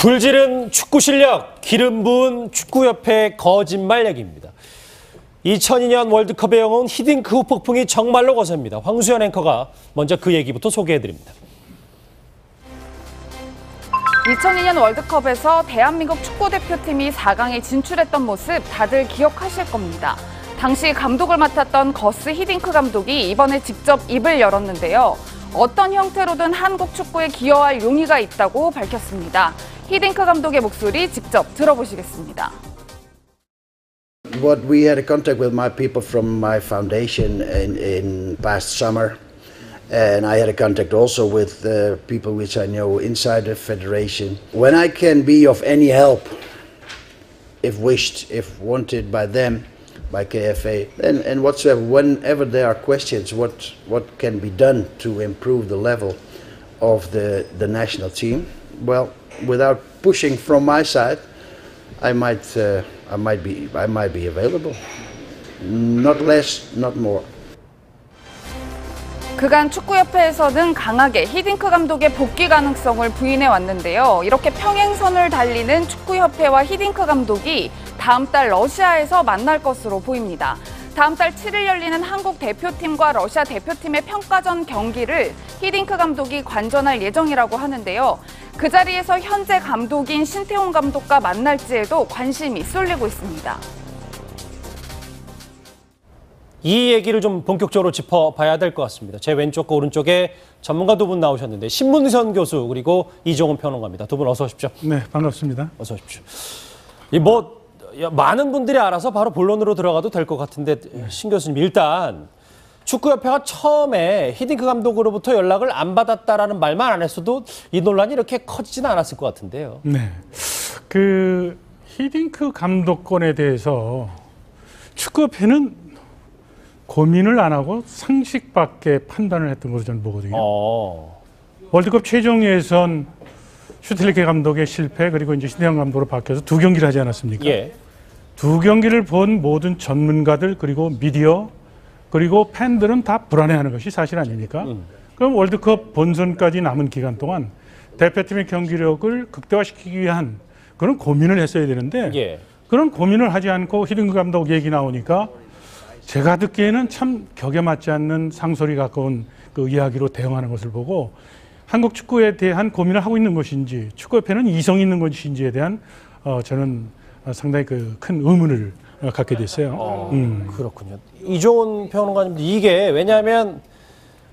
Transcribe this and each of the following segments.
불지른 축구 실력, 기름 부은 축구협회 거짓말 얘기입니다. 2002년 월드컵에 영웅 히딩크 후 폭풍이 정말로 거셉니다. 황수연 앵커가 먼저 그 얘기부터 소개해드립니다. 2002년 월드컵에서 대한민국 축구대표팀이 4강에 진출했던 모습 다들 기억하실 겁니다. 당시 감독을 맡았던 거스 히딩크 감독이 이번에 직접 입을 열었는데요. 어떤 형태로든 한국 축구에 기여할 용의가 있다고 밝혔습니다. 히딩크 감독의 목소리 직접 들어보시겠습니다. What we had a contact with my people from my foundation in past summer, and I had a contact also with people which I know inside the federation. When I can be of any help, if wished, if wanted by them, by KFA, and whatsoever, whenever there are questions, what can be done to improve the level of the national team? Well, without pushing from my side, I might be available. Not less, not more. 그간 축구협회에서는 강하게 히딩크 감독의 복귀 가능성을 부인해 왔는데요. 이렇게 평행선을 달리는 축구협회와 히딩크 감독이 다음 달 러시아에서 만날 것으로 보입니다. 다음 달 7일 열리는 한국 대표팀과 러시아 대표팀의 평가전 경기를 히딩크 감독이 관전할 예정이라고 하는데요. 그 자리에서 현재 감독인 신태용 감독과 만날지에도 관심이 쏠리고 있습니다. 이 얘기를 좀 본격적으로 짚어봐야 될 것 같습니다. 제 왼쪽과 오른쪽에 전문가 두 분 나오셨는데 신문선 교수 그리고 이종훈 평론가입니다. 두 분 어서 오십시오. 네, 반갑습니다. 어서 오십시오. 많은 분들이 알아서 바로 본론으로 들어가도 될 것 같은데 신 교수님 일단 축구협회가 처음에 히딩크 감독으로부터 연락을 안 받았다라는 말만 안 했어도 이 논란이 이렇게 커지지는 않았을 것 같은데요. 네, 그 히딩크 감독권에 대해서 축구협회는 고민을 안 하고 상식밖에 판단을 했던 것으로 저는 보거든요. 월드컵 최종 예선 슈틸리케 감독의 실패 그리고 이제 신태용 감독으로 바뀌어서 두 경기를 하지 않았습니까? 예. 두 경기를 본 모든 전문가들 그리고 미디어 그리고 팬들은 다 불안해하는 것이 사실 아닙니까? 그럼 월드컵 본선까지 남은 기간 동안 대표팀의 경기력을 극대화시키기 위한 그런 고민을 했어야 되는데 예. 그런 고민을 하지 않고 히딩크 감독 얘기 나오니까 제가 듣기에는 참 격에 맞지 않는 상소리 가까운 그 이야기로 대응하는 것을 보고 한국 축구에 대한 고민을 하고 있는 것인지 축구협회는 이성이 있는 것인지에 대한 저는 상당히 그 큰 의문을 갖게 됐어요. 그렇군요. 이종훈 평론가님 이게 왜냐하면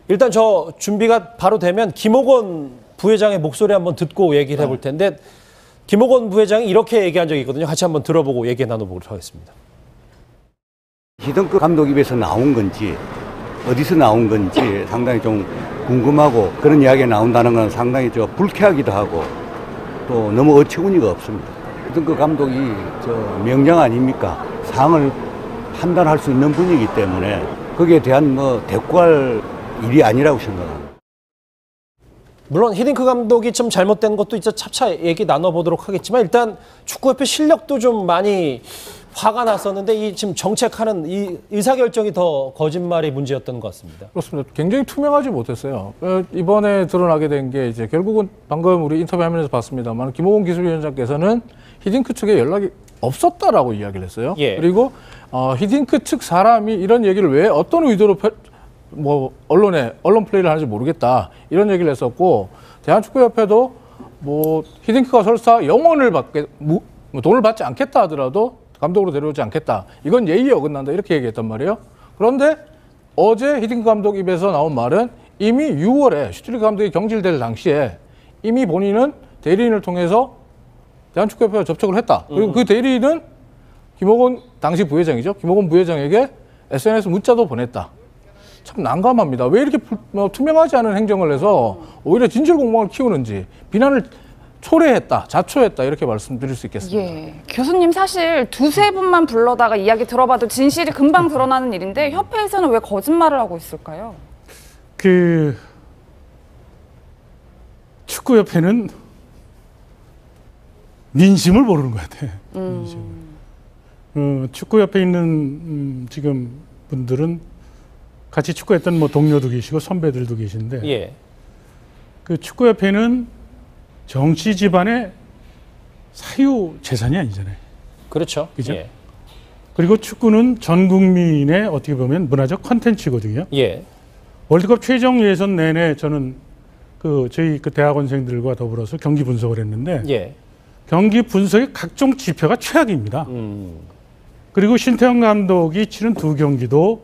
일단 저 준비가 바로 되면 김옥원 부회장의 목소리 한번 듣고 얘기를 해볼 텐데 김옥원 부회장이 이렇게 얘기한 적이 있거든요. 같이 한번 들어보고 얘기 나눠보도록 하겠습니다. 히딩크 감독 입에서 나온 건지 어디서 나온 건지 상당히 좀 궁금하고 그런 이야기가 나온다는 건 상당히 불쾌하기도 하고 또 너무 어처구니가 없습니다. 히딩크 감독이 명령 아닙니까? 상황을 판단할 수 있는 분이기 때문에 거기에 대한 대꾸할 일이 아니라고 생각합니다. 물론 히딩크 감독이 좀 잘못된 것도 이제 차차 얘기 나눠보도록 하겠지만 일단 축구협회 실력도 좀 많이 화가 났었는데 이 지금 정책하는 이 의사결정이 더 거짓말이 문제였던 것 같습니다. 그렇습니다. 굉장히 투명하지 못했어요. 이번에 드러나게 된 게 이제 결국은 방금 우리 인터뷰 화면에서 봤습니다만 김호곤 기술위원장께서는 히딩크 측에 연락이 없었다라고 이야기를 했어요. 예. 그리고 히딩크 측 사람이 이런 얘기를 왜 어떤 의도로 언론 플레이를 하는지 모르겠다 이런 얘기를 했었고 대한축구협회도 히딩크가 설사 영원을 돈을 받지 않겠다 하더라도 감독으로 데려오지 않겠다. 이건 예의에 어긋난다. 이렇게 얘기했단 말이에요. 그런데 어제 히딩크 감독 입에서 나온 말은 이미 6월에 슈틸리케 감독이 경질될 당시에 이미 본인은 대리인을 통해서 대한축구협회와 접촉을 했다. 그리고 그 대리인은 김호곤 당시 부회장이죠. 김호곤 부회장에게 SNS 문자도 보냈다. 참 난감합니다. 왜 이렇게 투명하지 않은 행정을 해서 오히려 진실 공방을 키우는지 비난을 초래했다, 자초했다 이렇게 말씀드릴 수 있겠습니다. 예, 교수님 사실 두세 분만 불러다가 이야기 들어봐도 진실이 금방 드러나는 일인데 협회에서는 왜 거짓말을 하고 있을까요? 그 축구협회는 민심을 모르는 것 같아요. 축구협회에 있는 지금 분들은 같이 축구했던 동료도 계시고 선배들도 계신데 예. 그 축구협회는 정치 집안의 사유 재산이 아니잖아요. 그렇죠. 그죠? 예. 그리고 축구는 전 국민의 어떻게 보면 문화적 컨텐츠거든요. 예. 월드컵 최종 예선 내내 저는 저희 대학원생들과 더불어서 경기 분석을 했는데 예. 경기 분석의 각종 지표가 최악입니다. 그리고 신태영 감독이 치른 두 경기도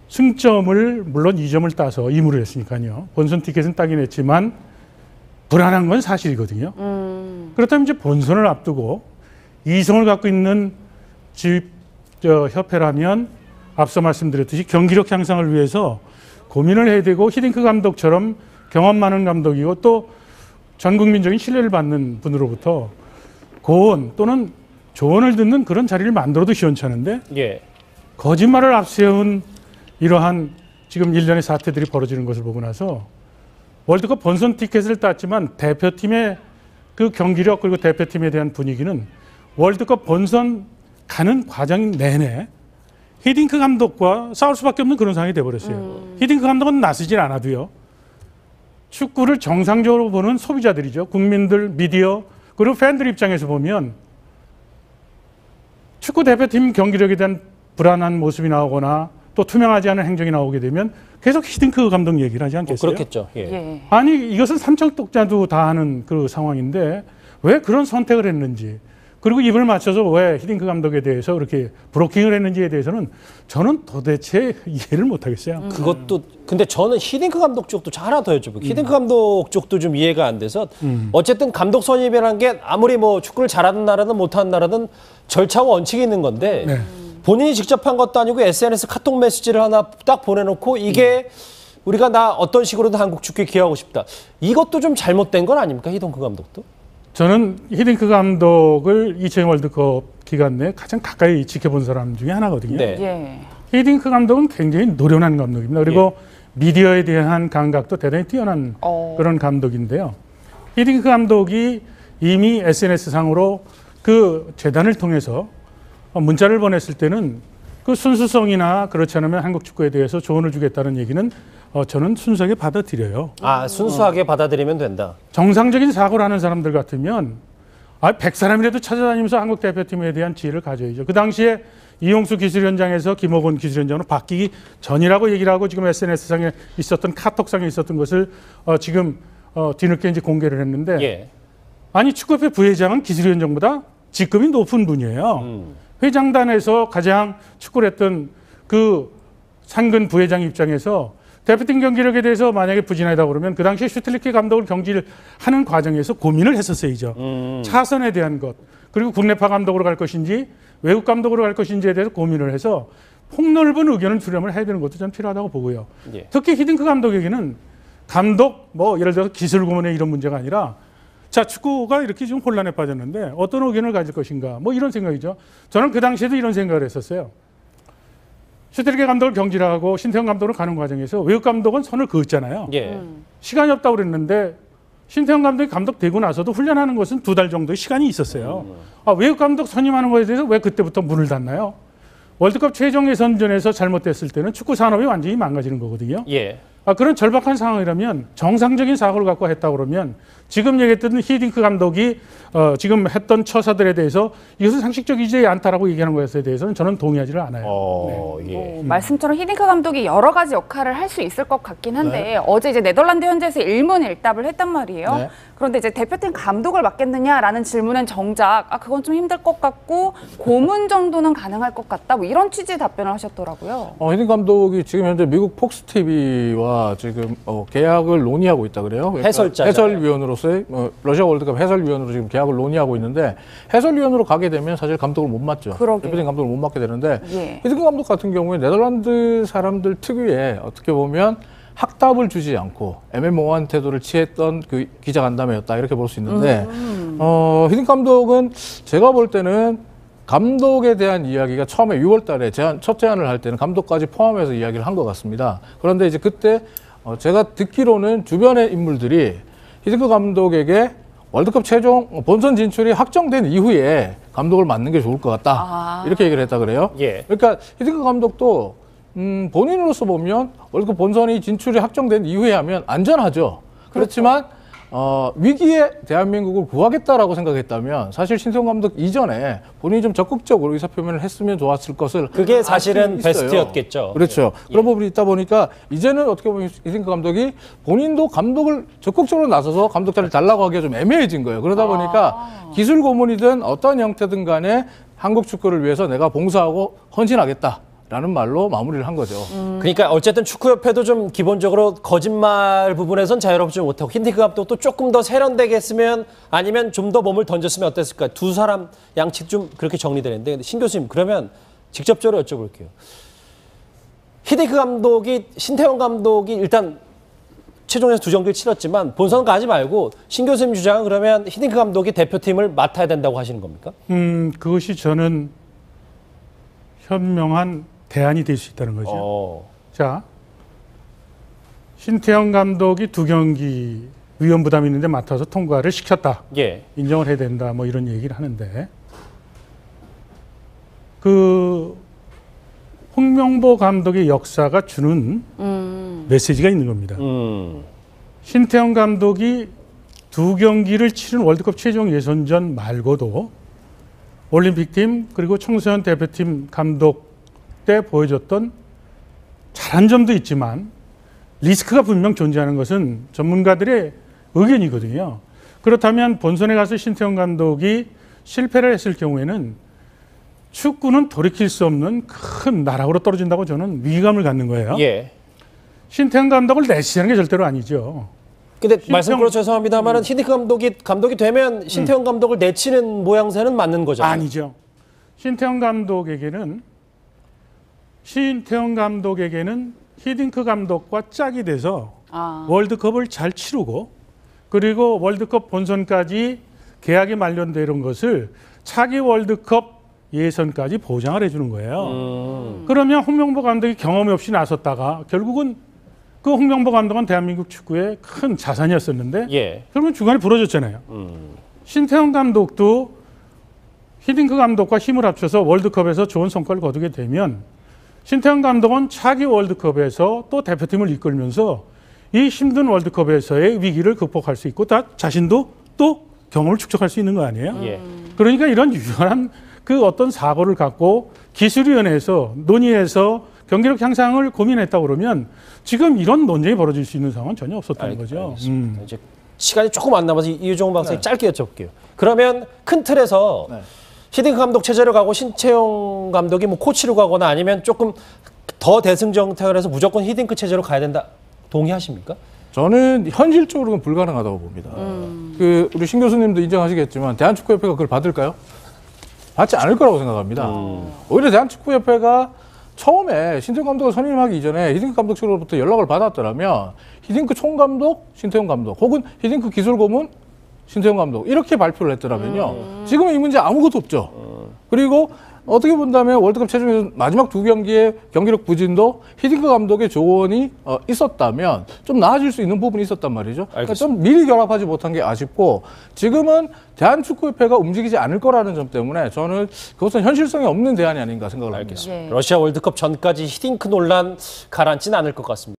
승점을 물론 2점을 따서 임으로 했으니까요. 본선 티켓은 따긴 했지만 불안한 건 사실이거든요. 그렇다면 이제 본선을 앞두고 이성을 갖고 있는 협회라면 앞서 말씀드렸듯이 경기력 향상을 위해서 고민을 해야 되고 히딩크 감독처럼 경험 많은 감독이고 또 전 국민적인 신뢰를 받는 분으로부터 고언 또는 조언을 듣는 그런 자리를 만들어도 시원찮은데 예. 거짓말을 앞세운 이러한 지금 일련의 사태들이 벌어지는 것을 보고 나서 월드컵 본선 티켓을 땄지만 대표팀의 그 경기력 그리고 대표팀에 대한 분위기는 월드컵 본선 가는 과정 내내 히딩크 감독과 싸울 수밖에 없는 그런 상황이 돼버렸어요. 히딩크 감독은 나서질 않아도요. 축구를 정상적으로 보는 소비자들이죠. 국민들, 미디어, 그리고 팬들 입장에서 보면 축구 대표팀 경기력에 대한 불안한 모습이 나오거나 또 투명하지 않은 행정이 나오게 되면 계속 히딩크 감독 얘기를 하지 않겠어요? 그렇겠죠. 예. 예. 아니 이것은 삼척 독자도 다 하는 그 상황인데 왜 그런 선택을 했는지 그리고 입을 맞춰서 왜 히딩크 감독에 대해서 그렇게 브로킹을 했는지에 대해서는 저는 도대체 이해를 못하겠어요. 그것도 근데 저는 히딩크 감독 쪽도 하나 더 여쭤볼게요. 히딩크 감독 쪽도 좀 이해가 안 돼서 어쨌든 감독 선임이라는 게 아무리 뭐 축구를 잘하는 나라든 못하는 나라든 절차와 원칙이 있는 건데 네. 본인이 직접 한 것도 아니고 SNS 카톡 메시지를 하나 딱 보내놓고 이게 우리가 나 어떤 식으로든 한국 축구에 기여하고 싶다. 이것도 좀 잘못된 건 아닙니까? 히딩크 감독도? 저는 히딩크 감독을 2002 월드컵 기간 내에 가장 가까이 지켜본 사람 중에 하나거든요. 네. 예. 히딩크 감독은 굉장히 노련한 감독입니다. 그리고 미디어에 대한 감각도 대단히 뛰어난 그런 감독인데요. 히딩크 감독이 이미 SNS상으로 그 재단을 통해서 문자를 보냈을 때는 그 순수성이나 그렇지 않으면 한국 축구에 대해서 조언을 주겠다는 얘기는 저는 순수하게 받아들여요. 아, 순수하게 받아들이면 된다. 정상적인 사고를 하는 사람들 같으면 100사람이라도 찾아다니면서 한국 대표팀에 대한 지혜를 가져야죠. 그 당시에 이용수 기술위원장에서 김호곤 기술위원장으로 바뀌기 전이라고 얘기를 하고 지금 SNS상에 있었던 카톡상에 있었던 것을 지금 뒤늦게 이제 공개를 했는데 예. 아니 축구협회 부회장은 기술위원장보다 직급이 높은 분이에요. 회장단에서 가장 축구를 했던 그 상근 부회장 입장에서 대표팀 경기력에 대해서 만약에 부진하다 그러면 그 당시에 슈틸리케 감독을 경질을 하는 과정에서 고민을 했었어야죠. 차선에 대한 것 그리고 국내파 감독으로 갈 것인지 외국 감독으로 갈 것인지에 대해서 고민을 해서 폭넓은 의견을 수렴을 해야 되는 것도 좀 필요하다고 보고요. 예. 특히 히딩크 감독에게는 감독 뭐 예를 들어서 기술 고문의 이런 문제가 아니라 자 축구가 이렇게 좀 혼란에 빠졌는데 어떤 의견을 가질 것인가 뭐 이런 생각이죠. 저는 그 당시에도 이런 생각을 했었어요. 슈틸리케 감독을 경질하고 신태영 감독으로 가는 과정에서 외국 감독은 선을 그었잖아요. 예. 시간이 없다고 그랬는데 신태영 감독이 감독 되고 나서도 훈련하는 것은 2달 정도의 시간이 있었어요. 외국 감독 선임하는 것에 대해서 왜 그때부터 문을 닫나요? 월드컵 최종 예선전에서 잘못됐을 때는 축구 산업이 완전히 망가지는 거거든요. 예. 그런 절박한 상황이라면 정상적인 사고를 갖고 했다고 그러면 지금 얘기했던 히딩크 감독이 지금 했던 처사들에 대해서 이것은 상식적이지 않다라고 얘기하는 것에 대해서는 저는 동의하지를 않아요. 예. 말씀처럼 히딩크 감독이 여러 가지 역할을 할 수 있을 것 같긴 한데 어제 이제 네덜란드 현지에서 일문일답을 했단 말이에요. 네. 그런데 이제 대표팀 감독을 맡겠느냐라는 질문은 정작 그건 좀 힘들 것 같고 고문 정도는 가능할 것 같다. 뭐 이런 취지의 답변을 하셨더라고요. 히딩크 감독이 지금 현재 미국 폭스 TV와 지금 계약을 논의하고 있다 그래요. 그러니까 해설자잖아요. 해설위원으로서의 러시아 월드컵 해설위원으로 지금 계약을 논의하고 있는데 해설위원으로 가게 되면 사실 감독을 못 맡죠. 그러게요. 대표팀 감독을 못 맡게 되는데 예. 히딩크 감독 같은 경우에 네덜란드 사람들 특유의 어떻게 보면 학답을 주지 않고 애매모호한 태도를 취했던 그 기자간담회였다 이렇게 볼 수 있는데 히딩크 감독은 제가 볼 때는 감독에 대한 이야기가 처음에 6월 달에 첫 제안을 할 때는 감독까지 포함해서 이야기를 한 것 같습니다. 그런데 이제 그때 제가 듣기로는 주변의 인물들이 히딩크 감독에게 월드컵 최종 본선 진출이 확정된 이후에 감독을 맡는 게 좋을 것 같다. 이렇게 얘기를 했다 그래요. 예. 그러니까 히딩크 감독도 본인으로서 보면 월드컵 본선이 진출이 확정된 이후에 하면 안전하죠. 그렇지만 위기에 대한민국을 구하겠다라고 생각했다면 사실 신태용 감독 이전에 본인이 좀 적극적으로 의사표명을 했으면 좋았을 것을 그게 사실은 알 수 있어요. 베스트였겠죠. 그렇죠. 예. 그런 부분이 있다 보니까 이제는 어떻게 보면 히딩크 감독이 본인도 감독을 적극적으로 나서서 감독 자리를 달라고 하기가 좀 애매해진 거예요. 그러다 보니까 기술 고문이든 어떤 형태든 간에 한국 축구를 위해서 내가 봉사하고 헌신하겠다라는 말로 마무리를 한 거죠. 그러니까 어쨌든 축구협회도 좀 기본적으로 거짓말 부분에선 자유롭지 못하고 힌딩크 감독도 조금 더 세련되게 했으면 아니면 좀 더 몸을 던졌으면 어땠을까. 두 사람 양측 좀 그렇게 정리되는데 신 교수님 그러면 직접적으로 여쭤볼게요. 히딩크 감독이 신태용 감독이 일단 최종에서 2경기를 치렀지만 본선 가지 말고 신 교수님 주장은 그러면 히딩크 감독이 대표팀을 맡아야 된다고 하시는 겁니까? 그것이 저는 현명한 대안이 될 수 있다는 거죠. 자, 신태용 감독이 2경기 위험 부담이 있는데 맡아서 통과를 시켰다. 예. 인정을 해야 된다. 뭐 이런 얘기를 하는데 그 홍명보 감독의 역사가 주는 메시지가 있는 겁니다. 신태용 감독이 2경기를 치른 월드컵 최종 예선전 말고도 올림픽팀 그리고 청소년 대표팀 감독 때 보여줬던 잘한 점도 있지만 리스크가 분명 존재하는 것은 전문가들의 의견이거든요. 그렇다면 본선에 가서 신태용 감독이 실패를 했을 경우에는 축구는 돌이킬 수 없는 큰 나락으로 떨어진다고 저는 위기감을 갖는 거예요. 예. 신태용 감독을 내치자는 게 절대로 아니죠. 근데 말씀으로 죄송합니다만은 힌딩크 감독이 되면 신태용 감독을 내치는 모양새는 맞는 거잖아요. 아니죠. 신태용 감독에게는 히딩크 감독과 짝이 돼서 월드컵을 잘 치르고 그리고 월드컵 본선까지 계약이 만료되는 것을 차기 월드컵 예선까지 보장을 해주는 거예요. 그러면 홍명보 감독이 경험이 없이 나섰다가 결국은 그 홍명보 감독은 대한민국 축구의 큰 자산이었었는데 예. 결국은 중간에 부러졌잖아요. 신태용 감독도 히딩크 감독과 힘을 합쳐서 월드컵에서 좋은 성과를 거두게 되면 신태용 감독은 차기 월드컵에서 또 대표팀을 이끌면서 이 힘든 월드컵에서의 위기를 극복할 수 있고 자신도 또 경험을 축적할 수 있는 거 아니에요? 예. 그러니까 이런 유연한 그 어떤 사고를 갖고 기술위원회에서 논의해서 경기력 향상을 고민했다고 그러면 지금 이런 논쟁이 벌어질 수 있는 상황은 전혀 없었다는 거죠. 이제 시간이 조금 안 남아서 이종훈 박사님 짧게 여쭤볼게요. 그러면 큰 틀에서 히딩크 감독 체제로 가고 신태용 감독이 뭐 코치로 가거나 아니면 조금 더 대승정탁을 해서 무조건 히딩크 체제로 가야 된다. 동의하십니까? 저는 현실적으로는 불가능하다고 봅니다. 그 우리 신 교수님도 인정하시겠지만 대한축구협회가 그걸 받을까요? 받지 않을 거라고 생각합니다. 오히려 대한축구협회가 처음에 신태용 감독을 선임하기 이전에 히딩크 감독 측으로부터 연락을 받았더라면 히딩크 총감독, 신태용 감독 혹은 히딩크 기술고문, 신태용 감독 이렇게 발표를 했더라면요. 지금은 이 문제 아무것도 없죠. 그리고 어떻게 본다면 월드컵 최종에서 마지막 2경기의 경기력 부진도 히딩크 감독의 조언이 있었다면 좀 나아질 수 있는 부분이 있었단 말이죠. 그러니까 좀 미리 결합하지 못한 게 아쉽고 지금은 대한축구협회가 움직이지 않을 거라는 점 때문에 저는 그것은 현실성이 없는 대안이 아닌가 생각을 합니다. 러시아 월드컵 전까지 히딩크 논란 가라앉지는 않을 것 같습니다.